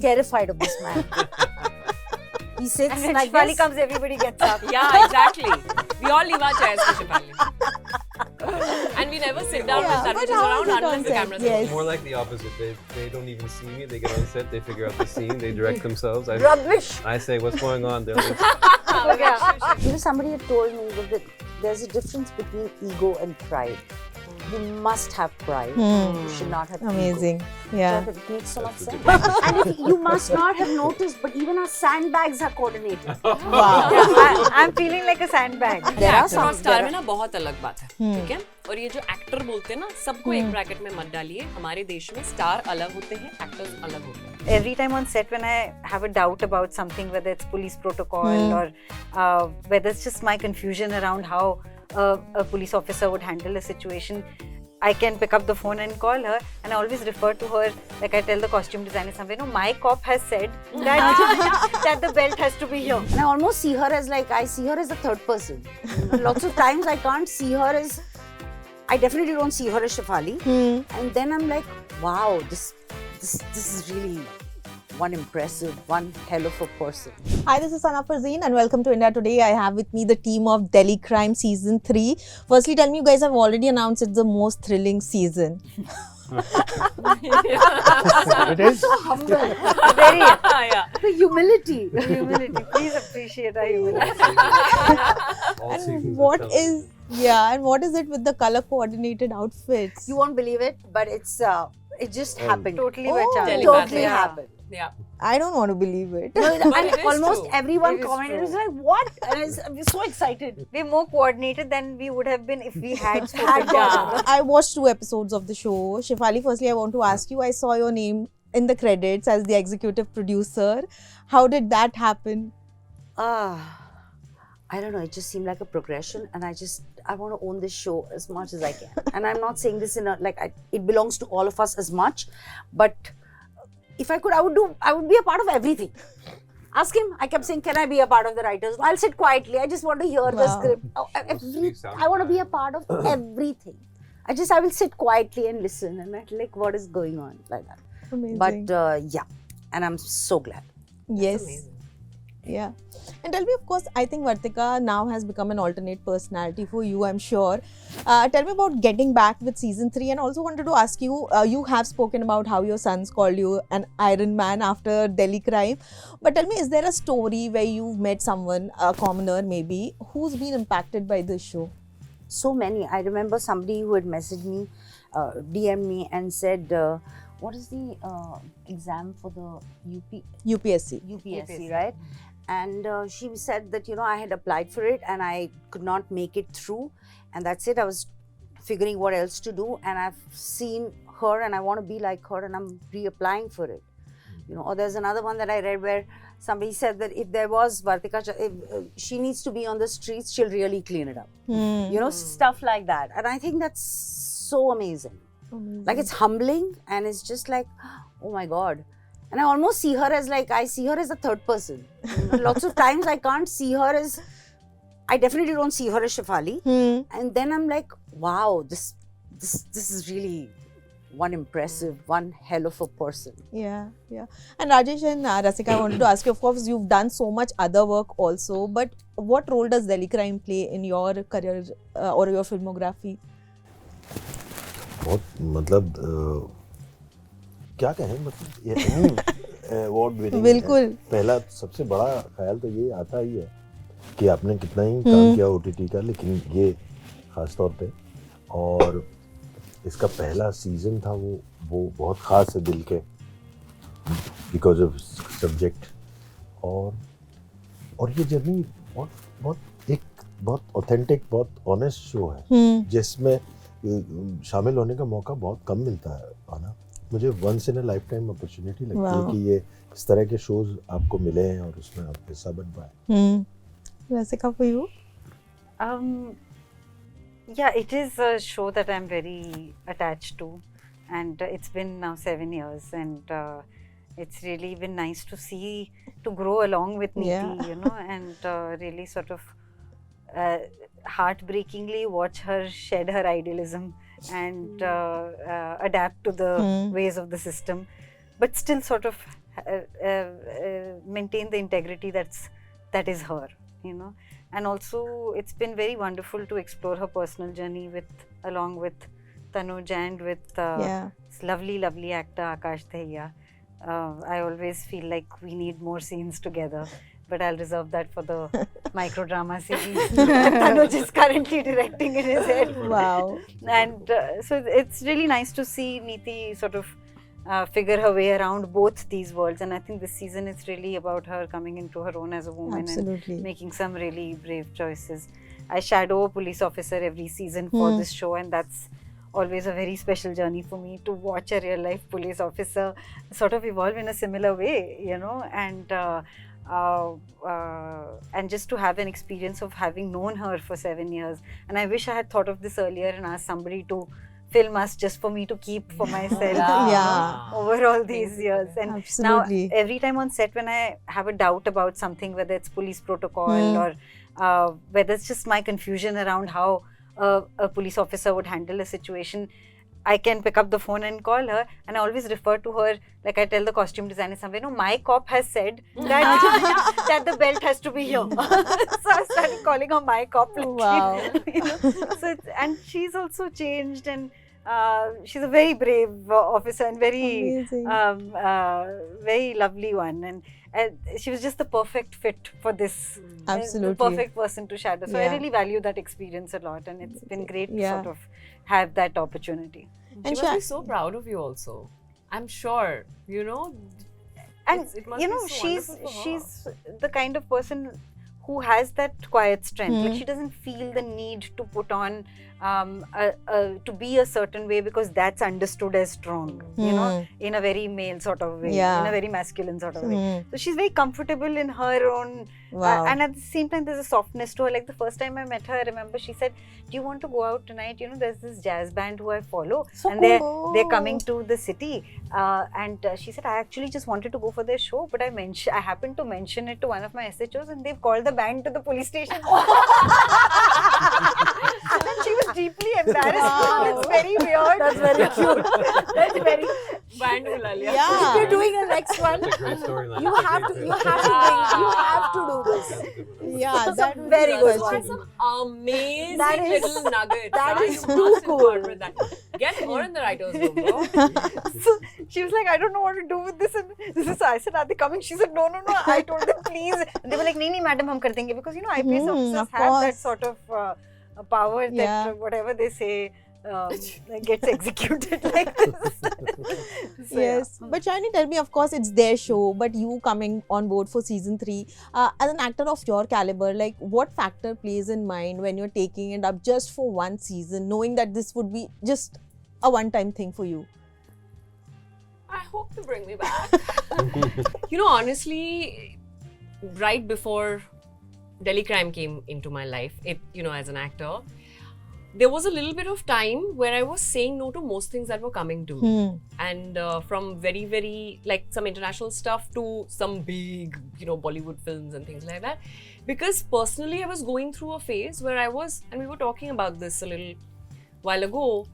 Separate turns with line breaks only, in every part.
terrified of this man. He sits
And when
like
Shefali
this.
comes, everybody gets up.
Yeah, exactly. We all leave our chairs for Shefali. And we never sit down
Yeah,
with
but
Tanuj
how is
around
it on
unless the
set?
camera's
Yes.
on.
More like the opposite. They don't even see me. They get on set. They figure out the scene. They direct themselves.
Rubbish.
I say what's going on. They're like,
You know, somebody had told me that there's a difference between ego and pride. You must have pride. You should not have
Amazing.
ego.
Yeah.
So it makes so much sense. And if you must not have noticed, but even our sandbags are coordinated.
Wow.
I'm feeling like a sandbag.
There are
actor और
some.
Star में ना बहुत अलग बात है, ठीक है? और ये जो एक्टर बोलते हैं ना, सबको एक ब्रैकेट में मत डालिए. हमारे देश में स्टार अलग होते हैं, एक्टर्स अलग होते हैं.
Every time on set when I have a doubt about something, whether it's police protocol or whether it's just my confusion around how a police officer would handle a situation, I can pick up the phone and call her, and I always refer to her, like I tell the costume designer somewhere, no, my cop has said that, that the belt has to be here.
And I almost see her as like, I see her as a third person. Lots of times I can't see her as, I definitely don't see her as Shefali. And then I'm like, wow, this is really one impressive, one hell of a person.
Hi, this is Sana Farzeen and welcome to India Today. I have with me the team of Delhi Crime Season 3. Firstly, tell me, you guys have already announced it's the most thrilling season.
It is.
Very,
Yeah.
The humility.
humility. Please appreciate our humility.
all
And
seasons
what
of
is, yeah, and what is it with the color coordinated outfits?
You won't believe it, but it just happened.
Totally
Oh,
by chance.
Telepathy.
Totally
Yeah.
happened.
Yeah.
I don't want to believe it.
No,
But
and
it is
almost
true.
everyone
It is
commented. It was
true.
like, what? And I'm so excited.
We're more coordinated than we would have been if we had
Had
spoken
gone.
I watched 2 episodes of the show. Shefali, firstly, I want to ask you, I saw your name in the credits as the executive producer. How did that happen?
I don't know. It just seemed like a progression, and I want to own this show as much as I can. And I'm not saying this in a it belongs to all of us as much, but if I could, I would be a part of everything. Ask him. I kept saying, "Can I be a part of the writers?" I'll sit quietly. I just want to hear the
Wow.
script. I want to be a part of everything. I will sit quietly and listen, and I'd like what is going on like that.
Amazing.
But yeah, and I'm so glad.
Yes.
Amazing.
Yeah. And tell me, of course, I think Vartika now has become an alternate personality for you, I'm sure. Tell me about getting back with season 3, and also wanted to ask you, you have spoken about how your sons called you an Iron Man after Delhi Crime. But tell me, is there a story where you've met someone, a commoner maybe, who's been impacted by this show?
So many. I remember somebody who had messaged me, DM'd me and said, what is the exam for the
UPSC.
UPSC, right? And she said that, I had applied for it and I could not make it through. And that's it. I was figuring what else to do. And I've seen her and I want to be like her and I'm reapplying for it. Or there's another one that I read where somebody said that if there was Vartika, if she needs to be on the streets, she'll really clean it up. Stuff like that. And I think that's so amazing. Like, it's humbling and it's just like, oh my God. And I almost see her as like, I see her as a third person. Lots of times I can't see her as, I definitely don't see her as Shefali. And then I'm like, wow, this is really one impressive, one hell of a person.
Yeah, yeah. And Rajesh and Rasika, I wanted to ask you, of course, you've done so much other work also, but what role does Delhi Crime play in your career or your filmography?
बहुत मतलब क्या कहें मतलब ये award winning
बिल्कुल।
पहला सबसे बड़ा ख्याल तो ये आता ही है कि आपने कितना ही काम किया ओटीटी का, लेकिन ये खास तौर पे और इसका पहला सीजन था वो बहुत खास है दिल के बिकॉज ऑफ सब्जेक्ट और ये जर्नी बहुत ऑथेंटिक, बहुत ऑनेस्ट शो है जिसमें शामिल होने का मौका बहुत कम मिलता है आना। मुझे once in a lifetime opportunity लगती है कि ये इस तरह के शोज आपको मिले हैं और उसमें आप हिस्सा बन पाए।
Rasika, for you?
Yeah, it is a show that I'm very attached to, and it's been now 7 years, and it's really been nice to see, to grow along with Neeti, and really sort of heartbreakingly watch her shed her idealism and adapt to the ways of the system, but still sort of maintain the integrity that is her, you know. And also it's been very wonderful to explore her personal journey along with Tanuj and with this lovely actor Akash Dahiya. I always feel like we need more scenes together, but I'll reserve that for the microdrama series Tanuj is currently directing in his head.
Wow.
And so it's really nice to see Neeti sort of figure her way around both these worlds. And I think this season it's really about her coming into her own as a woman
Absolutely.
and making some really brave choices. I shadow a police officer every season for this show, and that's always a very special journey for me to watch a real life police officer sort of evolve in a similar way, you know, and just to have an experience of having known her for 7 years. And I wish I had thought of this earlier and asked somebody to film us just for me to keep for myself
Yeah.
over all these years. And
Absolutely.
now every time on set when I have a doubt about something, whether it's police protocol or whether it's just my confusion around how a police officer would handle a situation, I can pick up the phone and call her, and I always refer to her, like I tell the costume designer somewhere, no, my cop has said that, that the belt has to be here. So I started calling her my cop.
Wow.
You know? So and she's also changed, and she's a very brave officer and very very lovely one, and she was just the perfect fit for this.
Absolutely.
The perfect person to shadow. So I
Yeah.
really value that experience a lot, and it's been great to
Yeah.
sort of have that opportunity.
She must be so proud of you also. I'm sure, you know.
And
it must
you
be
know,
so wonderful for her.
she's the kind of person who has that quiet strength. Like she doesn't feel the need to put on to be a certain way because that's understood as strong, you know, in a very male sort of way,
Yeah.
in a very masculine sort of way. So she's very comfortable in her own.
Wow.
And at the same time, there's a softness to her. Like the first time I met her, I remember she said, "Do you want to go out tonight? You know, there's this jazz band who I follow, and they're coming to the city." And she said, "I actually just wanted to go for their show, but I happened to mention it to one of my SHOs, and they've called the band to the police station." And she was deeply embarrassed. It's very weird. That's very cute. That's very.
Band बुला लिया.
Yeah.
You're doing a next one.
It's a great storyline.
You have to do this.
Yeah, that would
very
be
good
such
one.
a-
Some amazing
That is-
little nuggets.
that
huh?
is
You
too
must
cool.
incorporate that. Get her in the writer's room, bro.
So she was like, "I don't know what to do with this." And this is, I said, "Are they coming?" She said, "No." I told them, "Please." And they were like, "Nee, madam, hum kar denge." Because you know, IPS officers
of
have that
course.
sort of power that
Yeah.
whatever they say gets executed like this. So,
Yes, but Shiny, tell me, of course, it's their show, but you coming on board for season 3, as an actor of your caliber, like what factor plays in mind when you're taking it up just for one season, knowing that this would be just a one-time thing for you?
I hope to bring me back. You know, honestly, right before Delhi Crime came into my life, as an actor, there was a little bit of time where I was saying no to most things that were coming to me. And from very, very, like some international stuff to some big, Bollywood films and things like that. Because personally, I was going through a phase where I was, and we were talking about this a little while ago,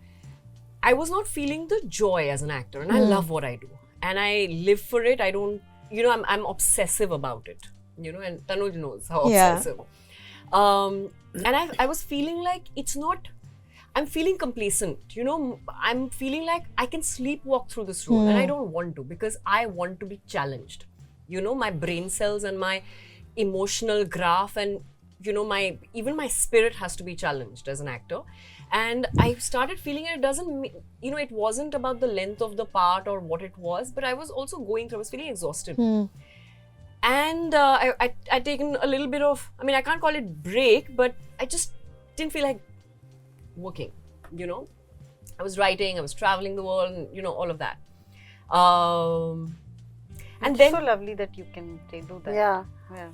I was not feeling the joy as an actor. And I love what I do. And I live for it. I don't, I'm obsessive about it. And Tanuj knows how obsessive. And I was feeling like I'm feeling complacent, I'm feeling like I can sleepwalk through this role and I don't want to, because I want to be challenged. My brain cells and my emotional graph and, even my spirit has to be challenged as an actor. And I started feeling it doesn't, it wasn't about the length of the part or what it was, but I was also I was feeling exhausted. And I'd taken a little bit of, I can't call it break, but I just didn't feel like working, I was writing, I was traveling the world, and, all of that. And
it's
then,
so lovely that you can do that.
Yeah.
Yeah.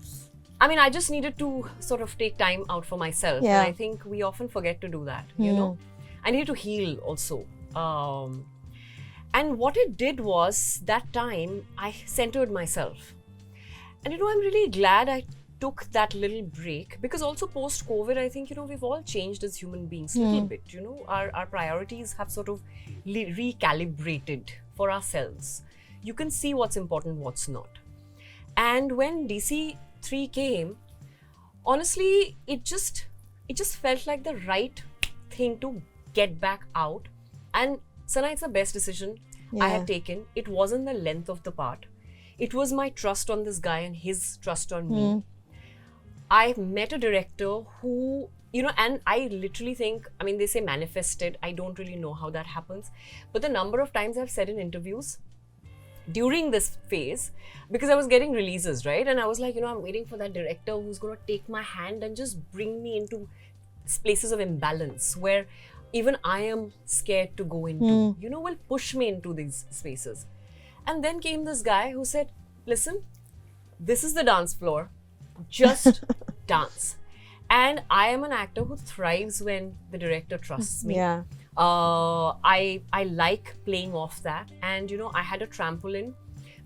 I just needed to sort of take time out for myself.
Yeah.
And I think we often forget to do that, I needed to heal also. And what it did was, that time, I centered myself. And I'm really glad I took that little break, because also post-COVID, I think, we've all changed as human beings a little bit, Our priorities have sort of recalibrated for ourselves. you can see what's important, what's not. And when DC3 came, honestly, it just felt like the right thing to get back out. And Sana, it's the best decision I
Yeah.
have taken. It wasn't the length of the part. It was my trust on this guy and his trust on me. I met a director who, you know, and I literally think, I mean, they say manifested. I don't really know how that happens. But the number of times I've said in interviews during this phase, because I was getting releases, right? And I was like, you know, I'm waiting for that director who's going to take my hand and just bring me into places of imbalance where even I am scared to go into, you know, will push me into these spaces. And then came this guy who said, listen, this is the dance floor, just dance. And I am an actor who thrives when the director trusts me.
Yeah.
I like playing off that, and you know, I had a trampoline,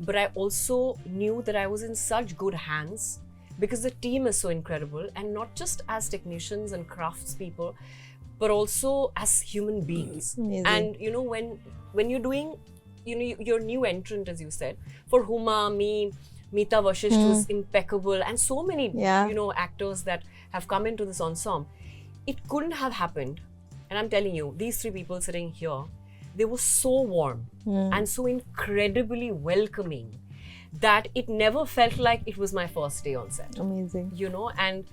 but I also knew that I was in such good hands because the team is so incredible, and not just as technicians and craftspeople, but also as human beings.
Amazing.
And you know, when you're doing, you know, your new entrant, as you said, for Huma, me, Meeta Vashisht was impeccable, and so many,
Yeah.
you know, actors that have come into this ensemble. It couldn't have happened. And I'm telling you, these three people sitting here, they were so warm and so incredibly welcoming that it never felt like it was my first day on set.
Amazing.
You know, and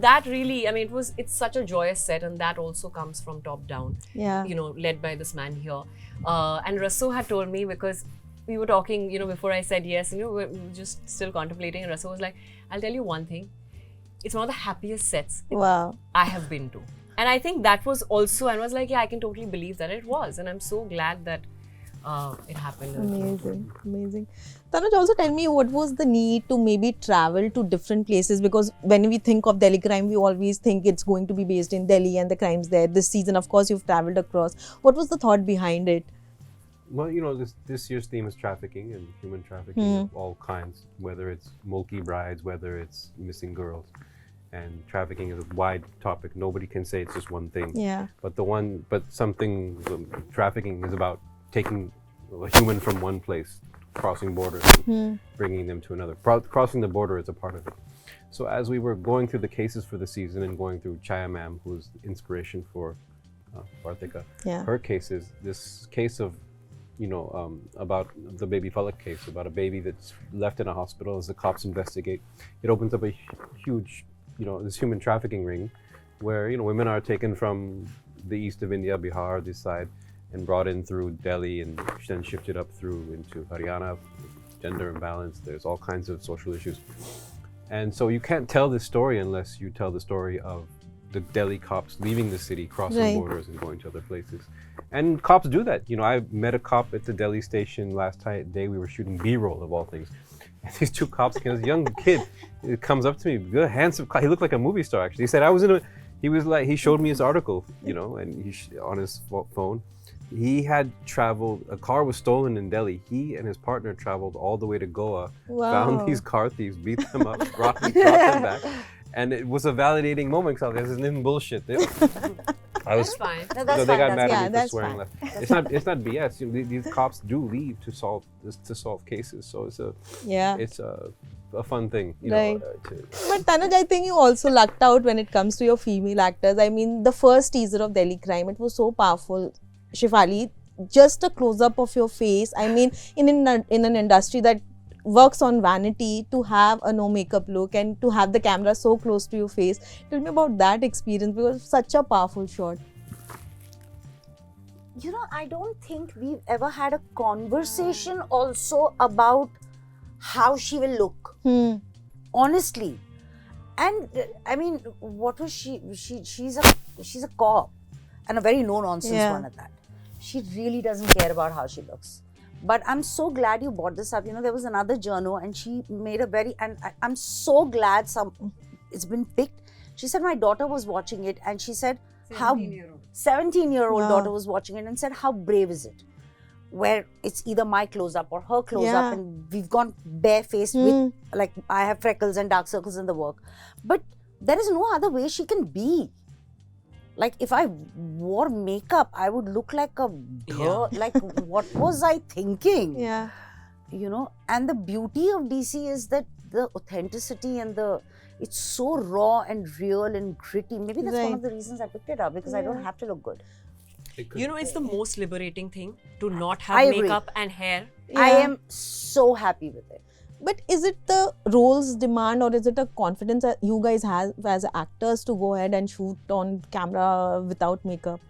that really, I mean, it's such a joyous set, and that also comes from top down.
Yeah.
You know, led by this man here. And Rasso had told me, because we were talking, you know, before I said yes, you know, we were just still contemplating, and Rasso was like, I'll tell you one thing, it's one of the happiest sets
Wow.
I have been to. And I think that was also, and I was like, yeah, I can totally believe that it was. And I'm so glad that it happened.
Amazing, amazing. Tanuj, also tell me, what was the need to maybe travel to different places? Because when we think of Delhi crime, we always think it's going to be based in Delhi and the crimes there. This season, of course, you've traveled across. What was the thought behind it?
Well, you know, this year's theme is trafficking and human trafficking of all kinds, whether it's mulki brides, whether it's missing girls. And trafficking is a wide topic. Nobody can say it's just one thing.
Yeah.
Trafficking is about taking a human from one place, crossing borders, and bringing them to another. Crossing the border is a part of it. So as we were going through the cases for the season and going through Chaya ma'am, who's the inspiration for Vartika,
Yeah.
her cases, this case of, you know, about the baby Falak case, about a baby that's left in a hospital as the cops investigate, it opens up a huge, you know, this human trafficking ring where, you know, women are taken from the east of India, Bihar, this side, and brought in through Delhi and then shifted up through into Haryana, gender imbalance, there's all kinds of social issues. And so you can't tell this story unless you tell the story of the Delhi cops leaving the city, crossing
Right.
borders and going to other places. And cops do that. You know, I met a cop at the Delhi station last day we were shooting B-roll of all things. And these two cops, this young kid, comes up to me, good, handsome, he looked like a movie star actually. He said, he showed me his article, you know, and on his phone. He had traveled, a car was stolen in Delhi. He and his partner traveled all the way to Goa,
Wow.
found these car thieves, beat them up, brought them back. And it was a validating moment because I was like, this isn't bullshit. I was
That's fine.
No, that's
so they
fine.
got mad
yeah,
at me for
that's
swearing
fine.
left. It's not BS. You know, these cops do leave to solve cases. So it's a fun thing, you
Right.
know.
But Tanuj, I think you also lucked out when it comes to your female actors. I mean, the first teaser of Delhi Crime, it was so powerful. Shefali, just a close-up of your face. I mean, in an industry that works on vanity, to have a no makeup look and to have the camera so close to your face. Tell me about that experience, because it's such a powerful shot.
You know, I don't think we've ever had a conversation also about how she will look. Honestly. And I mean, what was she? She's a cop, and a very no nonsense
Yeah.
one at that. She really doesn't care about how she looks. But I'm so glad you brought this up. You know, there was another journo, and she made a very, and I'm so glad it's been picked. She said my daughter was watching it, and she said how 17-year-old
Wow.
daughter was watching it and said, how brave is it? Where it's either my close up or her close
Yeah.
up, and we've gone barefaced with, like, I have freckles and dark circles in the work. But there is no other way she can be. Like, if I wore makeup, I would look like a girl. Like, what was I thinking?
Yeah.
you know, and the beauty of DC is that the authenticity and it's so raw and real and gritty. Maybe that's one
Right.
of the reasons I picked it up, because I don't
Yeah.
have to look good.
You know, it's the most liberating thing to not
I
have
agree.
makeup and hair.
I
Yeah.
am so happy with it.
But is it the roles demand, or is it a confidence that you guys have as actors to go ahead and shoot on camera without makeup?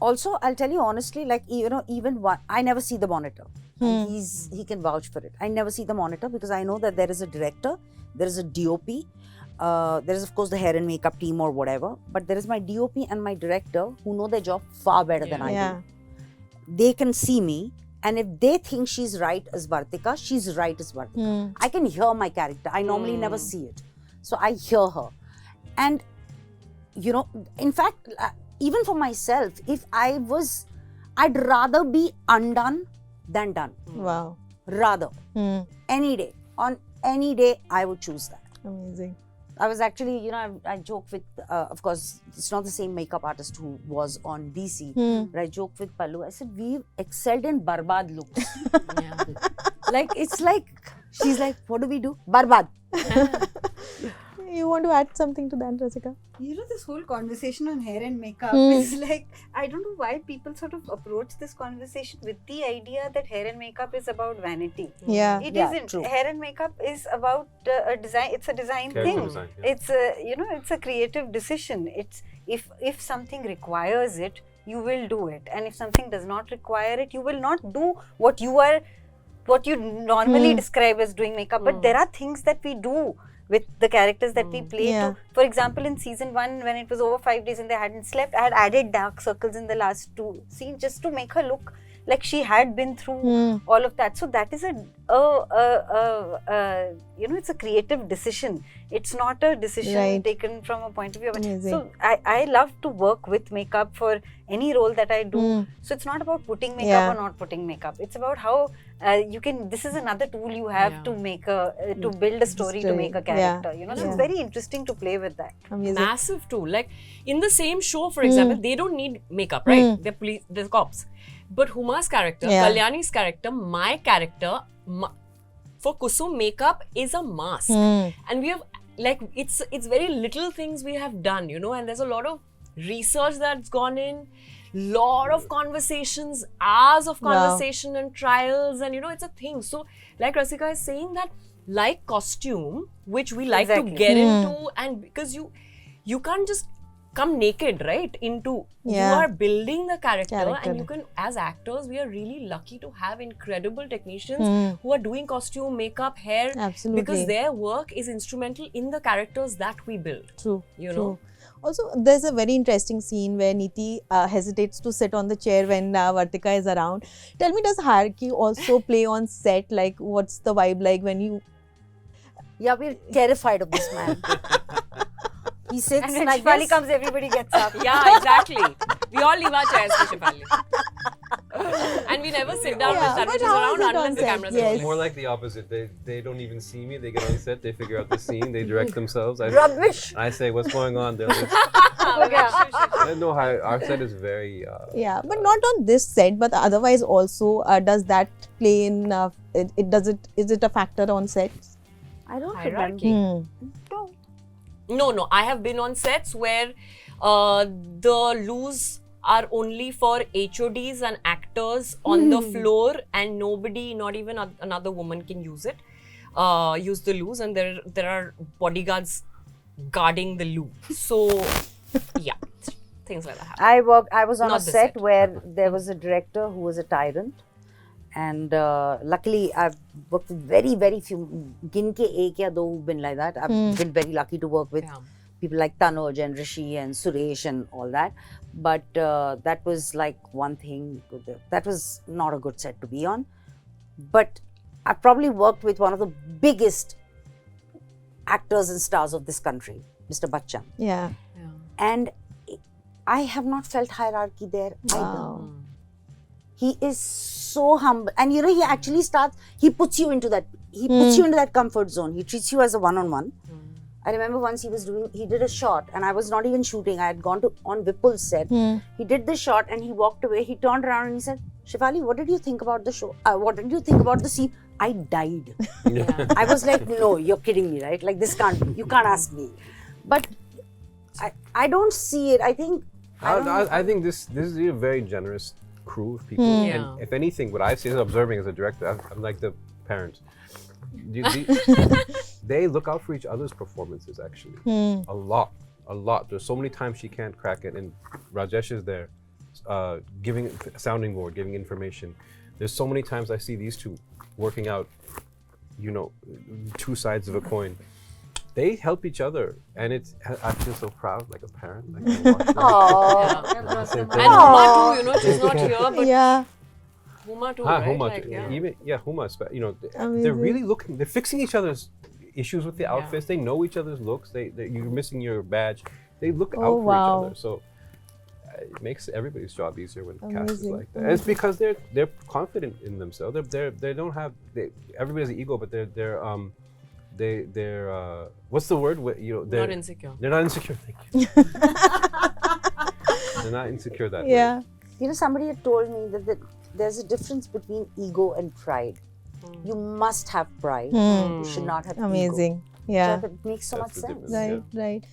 Also, I'll tell you honestly, like, you know, even one, I never see the monitor. And he can vouch for it. I never see the monitor because I know that there is a director, there is a DOP, there is of course the hair and makeup team or whatever, but there is my DOP and my director who know their job far better than I
Yeah.
do. They can see me, and if they think she's right as Vartika, she's right as Vartika. I can hear my character. I normally never see it. So I hear her. And, you know, in fact, even for myself, if I'd rather be undone than done.
Wow.
Rather. Any day. On any day, I would choose that.
Amazing.
I was actually, you know, I joke with, of course, it's not the same makeup artist who was on DC, but I joked with Pallu. I said, we've excelled in Barbad looks.
Yeah.
Like, it's like, she's like, what do we do? Barbad.
You want to add something to that, Rasika?
You know, this whole conversation on hair and makeup is like, I don't know why people sort of approach this conversation with the idea that hair and makeup is about vanity.
Yeah.
It
Yeah,
isn't.
true.
Hair and makeup is about a design. It's a design
Character
thing.
design, yeah.
It's a, you know, it's a creative decision. It's if something requires it, you will do it, and if something does not require it, you will not do what you normally describe as doing makeup. But there are things that we do with the characters that we play
Yeah.
to. For example, in season 1, when it was over 5 days and they hadn't slept, I had added dark circles in the last 2 scenes just to make her look like she had been through all of that. So that is you know, it's a creative decision. It's not a decision
Right.
taken from a point of view of it.
Amazing.
So I love to work with makeup for any role that I do. So it's not about putting makeup
Yeah.
or not putting makeup. It's about how you can. This is another tool you have
Yeah.
to make to build a story, to make a
Yeah.
character. You know, so it's
Yeah.
very interesting to play with that.
Amazing.
Massive too. Like in the same show, for example, they don't need makeup, right? They're police, they're cops. But Huma's character,
Yeah.
Kalyani's character, my character, for Kusum, makeup is a mask. And we have, like, it's very little things we have done, you know, and there's a lot of research that's gone in, lot of conversations, hours of conversation and trials, and you know, it's a thing. So, like Rasika is saying, that like costume, which we like
Exactly.
to get into, and because you can't just come naked, right, into you
Yeah.
are building the character,
Character.
and you can, as actors, we are really lucky to have incredible technicians who are doing costume, makeup, hair,
Absolutely.
because their work is instrumental in the characters that we build.
True.
You
true.
know?
Also, there's a very interesting scene where Neeti hesitates to sit on the chair when Vartika is around. Tell me, does hierarchy also play on set? Like, what's the vibe like when you?
Yeah, we're terrified of this man. He sits
And when
like
Shefali
this.
comes, everybody gets up.
Yeah, exactly. We all leave our chairs for Shefali. And we never sit down
Yeah,
with
but
sandwiches
how
around
is it
unless
on
the
set?
cameras
Yes.
are
More like the opposite. They don't even see me. They get on set. They figure out the scene. They direct themselves.
Rubbish.
I say, "What's going on?" They're like, no, our set is very.
Yeah, but not on this set, but otherwise also, does that play in? Is it a factor on sets?
I don't
Hierarchy.
remember.
No. I have been on sets where the loos are only for HODs and actors on the floor, and nobody, not even another woman, can use it. Use the loos, and there are bodyguards guarding the loo. So, yeah, things like that happen.
I was on
Not
a
this
set
set.
where there was a director who was a tyrant, and luckily I've worked with very, very few. Gin ke ek ya do who've been like that. I've been very lucky to work with
Yeah.
people like Tanuj and Rishi and Suresh and all that. But that was like one thing. That was not a good set to be on. But I probably worked with one of the biggest actors and stars of this country, Mr. Bachchan.
Yeah.
And I have not felt hierarchy there either.
Wow.
He is so humble, and you know, he actually he puts you into that comfort zone. He treats you as a one-on-one. I remember once he did a shot, and I was not even shooting. I had gone on Vipul's set. He did the shot and he walked away. He turned around and he said, Shefali, what did you think about the show? What did you think about the scene? I died.
Yeah.
I was like, no, you're kidding me, right? Like, this can't be. You can't ask me. But I don't see it. I think.
I think this is a very generous crew of people.
Yeah.
And if anything, what I see as observing as a director, I'm like the parents. They look out for each other's performances actually. A lot. There's so many times she can't crack it, and Rajesh is there, giving a sounding board, giving information. There's so many times I see these two working out, you know, two sides of a coin. They help each other, and I feel so proud, like a parent. Like, I watch them.
Oh,
And Huma too, you know, she's not here, but
Yeah.
Huma too,
Ah,
right?
Huma,
Like, yeah.
even Huma, you know,
Amazing.
they're really looking. They're fixing each other's issues with the outfits. They know each other's looks. You're missing your badge. They look out for
wow.
each other. So it makes everybody's job easier when the cast is
Amazing.
like that. And it's because they're confident in themselves. They don't have everybody has an ego, but they're what's the word? You know,
Not insecure.
They're not insecure. Thank you. They're not insecure that way.
Yeah.
you know, somebody had told me that there's a difference between ego and pride. You must have pride. You should not have ego.
Amazing. Yeah.
So it makes so
That's
much
the
sense.
difference.
Right.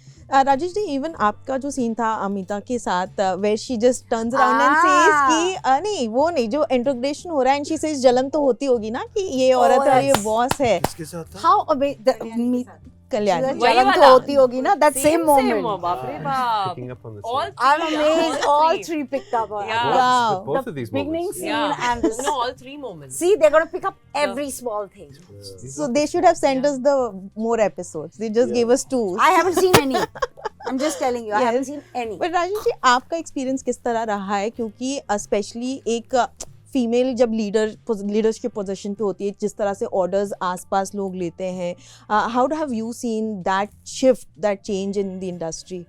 Rajesh ji, even आपका जो scene था अमिता के साथ, where she just turns around and says कि नहीं वो नहीं जो integration हो रहा है, and she says जलन तो होती होगी ना कि ये औरत है ये बॉस है.
किसके साथ था?
How amazing.
कल्याणी.
वही
जलन तो
वाला.
होती होगी ना, that same moment.
बाप रे बाप.
Picking up on the
All
same.
I'm
three,
amazed
all
all
three.
three picked up on
Yeah.
it.
Wow.
With both of these
Beginning
moments.
scene
Yeah.
and this.
No, all three moments.
See, they're going to pick up every small thing.
So they should have sent us the more episodes. They just gave us 2.
I haven't seen any. I'm just telling you, I haven't
Yes.
seen any.
But Rajesh ji आपका experience किस तरह रहा है, क्योंकि specially एक female जब leadership position पे होती है, जिस तरह से ऑर्डर्स आसपास लोग लेते हैं, how do have you seen that shift, that change in the industry?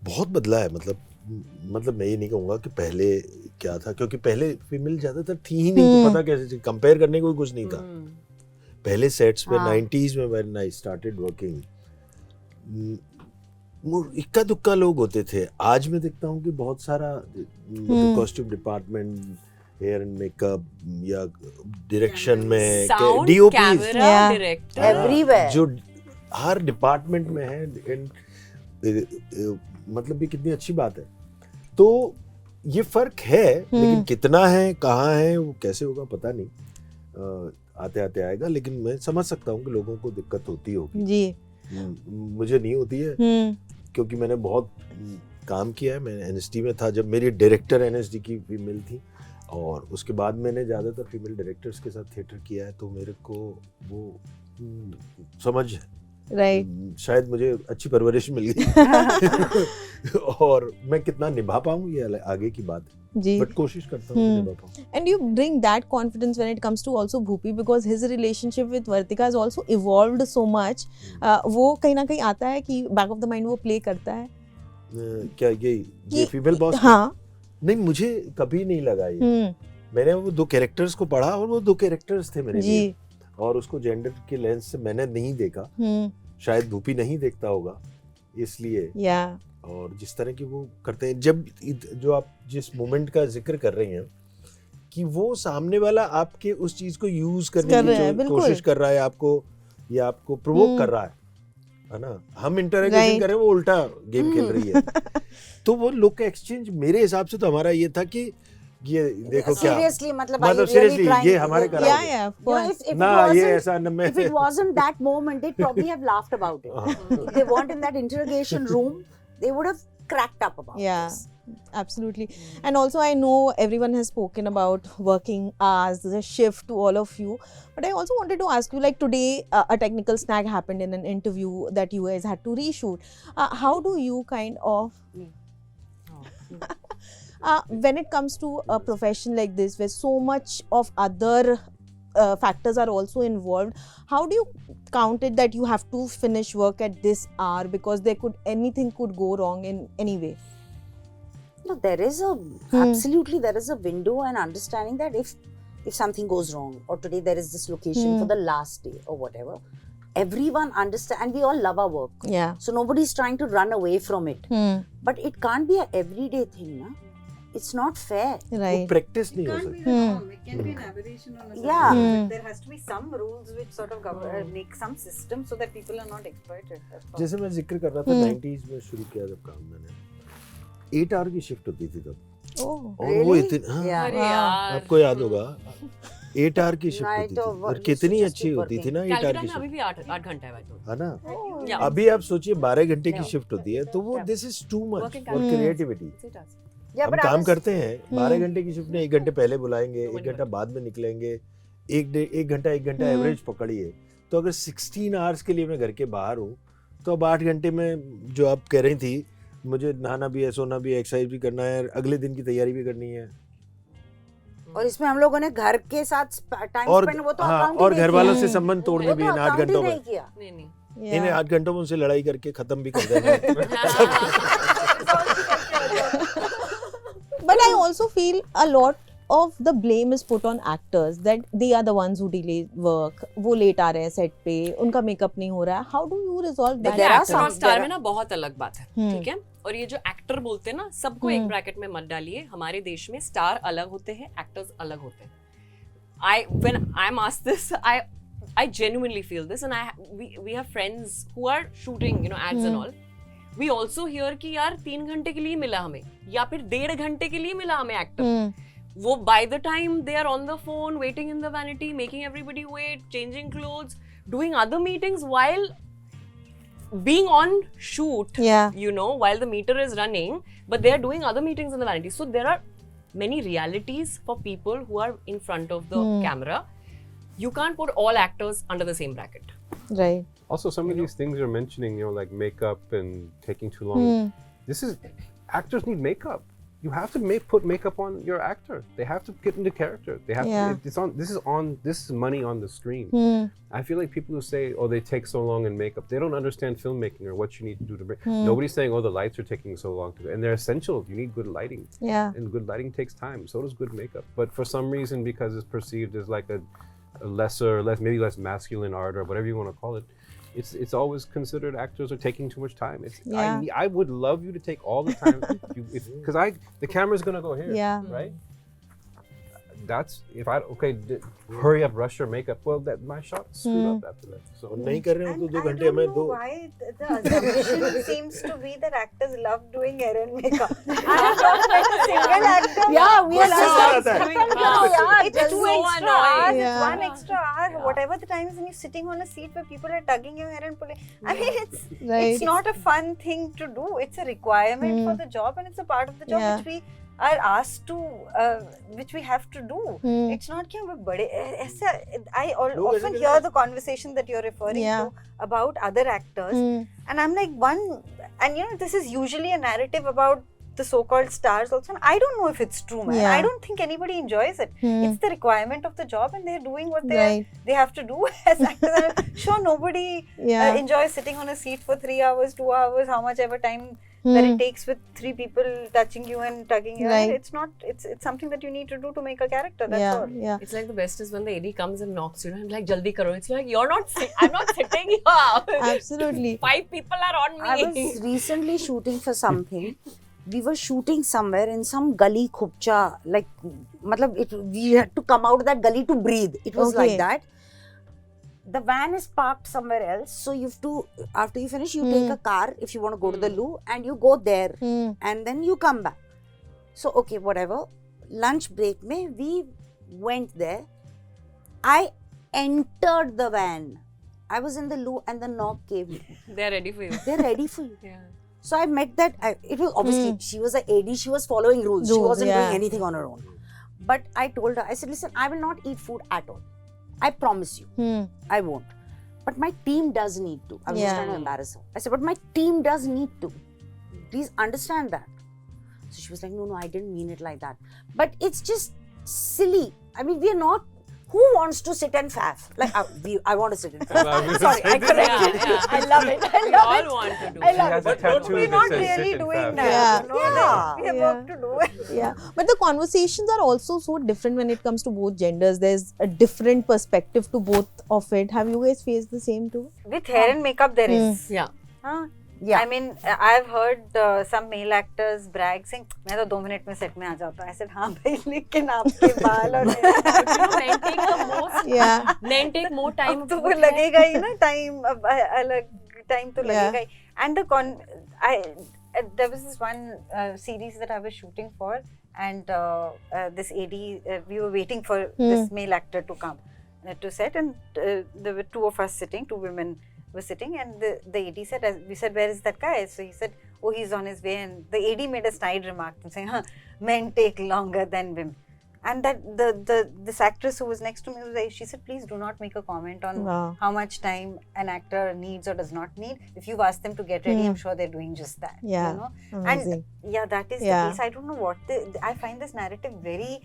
बहुत बदला है, मतलब मैं ये नहीं कहूँगा कि पहले क्या था, क्योंकि पहले फीमेल ज़्यादातर थी ही नहीं, तो पता कैसे कंपेयर करने को कुछ नहीं था. पहले सेट्स पे 90s में व्हेन आई स्टार्टेड वर्किंग इक्का दुक्का लोग होते थे. आज मैं देखता हूँ कि बहुत सारा costume department, hair and makeup या डायरेक्शन में
Sound,
DOPs
camera,
Yeah.
director.
Everywhere.
जो हर डिपार्टमेंट में है. एंड मतलब ये कितनी अच्छी बात है. तो ये फर्क है, लेकिन कितना है, कहाँ है, वो कैसे होगा पता नहीं. आते आते आएगा, लेकिन मैं समझ सकता हूँ कि लोगों को दिक्कत होती होगी.
जी.
मुझे नहीं होती है, क्योंकि मैंने बहुत काम किया है. मैं NSD में था जब मेरी डायरेक्टर NSD की फीमेल थी, और उसके बाद मैंने ज़्यादातर फीमेल डायरेक्टर्स के साथ थिएटर किया है, तो मेरे को वो समझ है.
राइट.
शायद मुझे अच्छी परवरिश मिल गई और मैं कितना निभा पाऊँ ये आगे की बात है,
जी.
बट कोशिश करता हूँ कि निभा पाऊँ.
And you bring that confidence when it comes to also Bhupi, because his relationship with Vartika has also evolved so much. वो कहीं ना कहीं आता है कि back of the mind वो play करता है.
क्या ये फीमेल बॉस?
हाँ.
नहीं, मुझे कभी नहीं लगा ये. मैंने वो 2 कैरेक्टर्स को पढ़ा, और वो 2 कैरेक्टर्स थे मेरे लिए, और उसको जेंडर के लेंस से मैंने नहीं देखा. शायद भूपी नहीं देखता होगा इसलिए.
या.
और जिस तरह की वो करते हैं, जब जो आप जिस मोमेंट का जिक्र कर रही हैं कि वो सामने वाला आपके उस चीज को यूज करने की जो कोशिश कर रहा है, आपको या आपको प्रोवोक कर रहा है ना. हम इंटरैक्शन कर रहे हैं, वो उल्टा गेम खेल रही है. तो वो लुक एक्सचेंज मेरे हिसाब से तो हमारा ये था कि ये देखो क्या,
Seriously, मतलब
सीरियसली ये हमारे करा
Yeah, yeah, of course.
ना, ये ऐसा न मैं.
If it wasn't that moment, they'd probably have laughed about it. If they weren't in that interrogation room, they would have cracked up about
Yeah,
this.
absolutely. And also I know everyone has spoken about working hours, the shift to all of you. But I also wanted to ask you, like today, a technical snag happened in an interview that you guys had to reshoot. How do you kind of... when it comes to a profession like this, where so much of other factors are also involved, how do you count it that you have to finish work at this hour, because anything could go wrong in any way?
No, there is absolutely there is a window and understanding that if something goes wrong, or today there is this location for the last day or whatever, everyone understand, and we all love our work.
Yeah.
So nobody's trying to run away from it. But it can't be a everyday thing, na? it's not fair.
वो
Right.
Practice नहीं हो सकती.
It can be an aberration on a
Yeah.
certain level,
Hmm.
but there has to be some rules which sort of make some system so that people are not exploited. That's all.
जैसे मैं जिक्र कर रहा था 90s में शुरू किया जब काम मैंने, 8 आवर की शिफ्ट होती थी तब,
Oh.
और वो
Really?
इतनी, हाँ,
Yeah.
अरे यार
आपको याद होगा 8 आवर की शिफ्ट
Night
होती थी
of work
और
used
कितनी
to just
अच्छी
keep
होती थी ना 8
कैलकाटा
आवर की
में अभी
शिफ्ट,
भी 8 घंटा है भाई तो
है ना.
Yeah.
अभी आप सोचिए 12 घंटे की
Yeah.
शिफ्ट होती है, तो वो
Yeah.
This is too much
Working
for
capital.
Creativity.
It does.
Yeah,
हम
but I
काम
was-
करते हैं 12 घंटे की शिफ्ट में 1 घंटे पहले बुलाएंगे, 1 घंटा
घंटे।
बाद में निकलेंगे, 1 घंटा एवरेज पकड़िए, तो अगर 16 आवर्स के लिए मैं घर के बाहर हूँ, तो अब 8 घंटे में जो आप कह रही थी, मुझे नहाना भी है, सोना भी है, एक्सरसाइज भी करना है, अगले दिन की तैयारी भी करनी है,
और इसमें हम लोगों ने घर के साथ टाइम
और
स्पेंड, वो तो
हाँ,
account ही
और
नहीं
घर
किया।
वालों से संबंध तोड़ने
वो
भी
तो
इन 8
account ही
घंटों
नहीं
में.
किया।
नहीं नहीं
Yeah.
इन्हें 8 घंटों में उनसे लड़ाई करके खत्म भी कर देना है.
But I also feel a lot of the blame is put on actors that they are the ones who delay work. वो लेट आ रहे हैं सेट पे, उनका मेकअप नहीं हो रहा है. How do you resolve that?
There are
actor
some-
और स्टार
there
में ना बहुत अलग बात है,
Hmm.
ठीक है. और ये जो एक्टर बोलते हैं ना, सबको एक ब्रैकेट में मत डालिए. हमारे देश में स्टार अलग होते हैं, एक्टर्स अलग होते हैं. When I'm asked this, I genuinely feel this, and we have friends who are shooting, ads and all. We also hear कि यार 3 घंटे के लिए मिला हमें, या फिर 1.5 घंटे के लिए मिला हमें एक्टर. वो by the time they are on the phone, waiting in the vanity, making everybody wait, changing clothes, doing other meetings while being on shoot,
Yeah.
while the meter is running, but they are doing other meetings in the vanity. So there are many realities for people who are in front of the camera. You can't put all actors under the same bracket.
Right.
Also, some of these things you're mentioning, like makeup and taking too long. This is actors need makeup. You have to put makeup on your actor. They have to get into character. They have
Yeah.
to. This is money on the screen. I feel like people who say, "Oh, they take so long in makeup," they don't understand filmmaking or what you need to do to bring. Nobody's saying, "Oh, the lights are taking so long to," and they're essential. You need good lighting.
Yeah.
And good lighting takes time. So does good makeup. But for some reason, because it's perceived as like a maybe less masculine art or whatever you want to call it, it's always considered actors are taking too much time.
Yeah.
I would love you to take all the time because the camera's gonna go here.
Yeah.
Right. That's if I hurry up, rush your makeup. Well, my shot screwed up after that. So
और नहीं कर रहे हो तो 2 घंटे में दो.
Why the assumption seems to be that actors love doing hair and makeup. I have not met a single actor.
Yeah, we are
मजा
like,
आता है.
It's
That's
2
so
extra
annoying.
hours,
Yeah.
it's 1 extra hour, whatever the time is, and you're sitting on a seat where people are tugging your hair and pulling. I mean,
Right.
it's not a fun thing to do. It's a requirement for the job, and it's a part of the job
Yeah.
which we are asked to, which we have to do. It's not कि हम बड़े ऐसा. I
लोग ऐसे
often
कहते
hear
हैं.
the conversation that you're referring
Yeah.
to about other actors, and I'm like and this is usually a narrative about the so-called stars also, and I don't know if it's true, man.
Yeah.
I don't think anybody enjoys it. It's the requirement of the job, and they're doing what
Right.
they have to do as actors. I'm sure nobody
Yeah.
enjoys sitting on a seat for 3 hours, 2 hours, how much ever time that it takes with 3 people touching you and tugging you.
Right.
It's not. It's something that you need to do to make a character. That's
Yeah.
all.
Yeah.
It's like the best is when the AD comes and knocks, and like, "Jaldi karo." It's like I'm not sitting here.
Absolutely.
5 people are on me.
I was recently shooting for something. We were shooting somewhere in some gully khupcha, like, we had to come out of that gully to breathe. It was
Okay.
like that. The van is parked somewhere else, so you have to, after you finish, you take a car if you want to go to the loo, and you go there, and then you come back. So okay, whatever. Lunch break mein we went there. I entered the van. I was in the loo, and the knock came.
They're ready for you.
They're ready for you.
Yeah.
So I met that. It was obviously she was an AD. She was following rules. She
Rules,
wasn't
yeah.
doing anything on her own. But I told her, I said, listen, I will not eat food at all. I promise you, I won't. But my team does need to. I was just
Yeah.
trying to embarrass her. I said, but my team does need to. Please understand that. So she was like, no, I didn't mean it like that. But it's just silly. I mean, we are not. Who wants to sit and faff? Like, I want to sit and faff. Sorry, I corrected.
Yeah.
I love it. I
We
love
all
it.
want to do.
I
it.
love
has
it.
a tattoo
We're
that
not
says
really
sit and
doing
faff.
that.
Yeah.
You know,
Yeah.
like, we have
Yeah.
work to do.
Yeah, but the conversations are also so different when it comes to both genders. There's a different perspective to both of it. Have you guys faced the same too?
With hair and makeup, there is.
Yeah.
Yeah.
I mean, I've heard some male actors brag saying, "मैं तो 2 minute में set में आ जाता हूँ." I said, "हाँ भाई, लेकिन आपके बाल और
But you know, men take the most.
Yeah.
Men take more time.
अब तो वो लगेगा ही ना time, अब अलग time तो
Yeah.
लगेगा ही. And there was this one series that I was shooting for, and this AD, we were waiting for this male actor to come to set, and there were 2 of us sitting, 2 women were sitting, and the AD said, we said, "Where is that guy?" So he said, "Oh, he's on his way." And the AD made a snide remark saying, "Men take longer than women." And that this actress who was next to me was like, she said, "Please do not make a comment on
Wow.
how much time an actor needs or does not need. If you've asked them to get ready, I'm sure they're doing just that."
Yeah.
You know?
Amazing.
And yeah, that is
Yeah.
the case. I don't know what I find this narrative very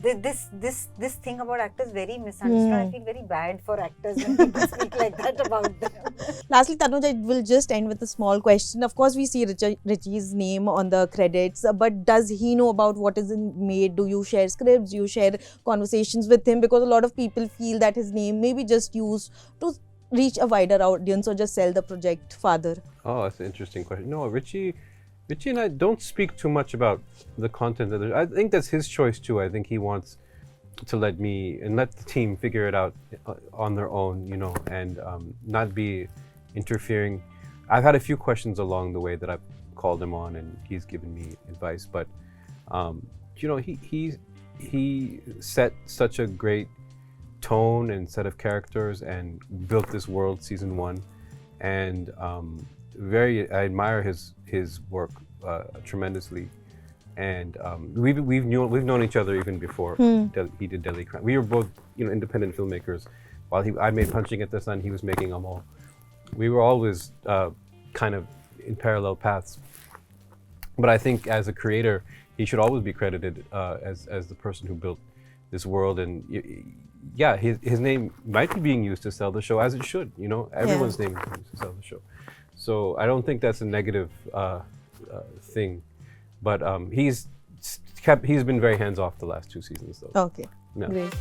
this thing about actors very misunderstood. I feel very bad for actors when people speak like that about them.
Lastly, Tanuj, I will just end with a small question. Of course, we see Richie's name on the credits, but does he know about what is made? Do you share scripts? Do you share conversations with him? Because a lot of people feel that his name may be just used to reach a wider audience or just sell the project farther.
Oh, that's an interesting question. No, Richie and I don't speak too much about the content. I think that's his choice too. I think he wants to let me and let the team figure it out on their own, you know, and not be interfering. I've had a few questions along the way that I've called him on, and he's given me advice. But you know, he set such a great tone and set of characters and built this world season 1, and I admire his work tremendously, and we've known each other even before he did Delhi Crime. We were both, you know, independent filmmakers. While I made Punching at the Sun, he was making Amol. We were always kind of in parallel paths. But I think as a creator, he should always be credited as the person who built this world. And yeah, his name might be being used to sell the show, as it should. You know, everyone's name is being used to sell the show. So I don't think that's a negative thing, but he's been very hands off the last 2 seasons, though.
Okay,
Yeah.
great.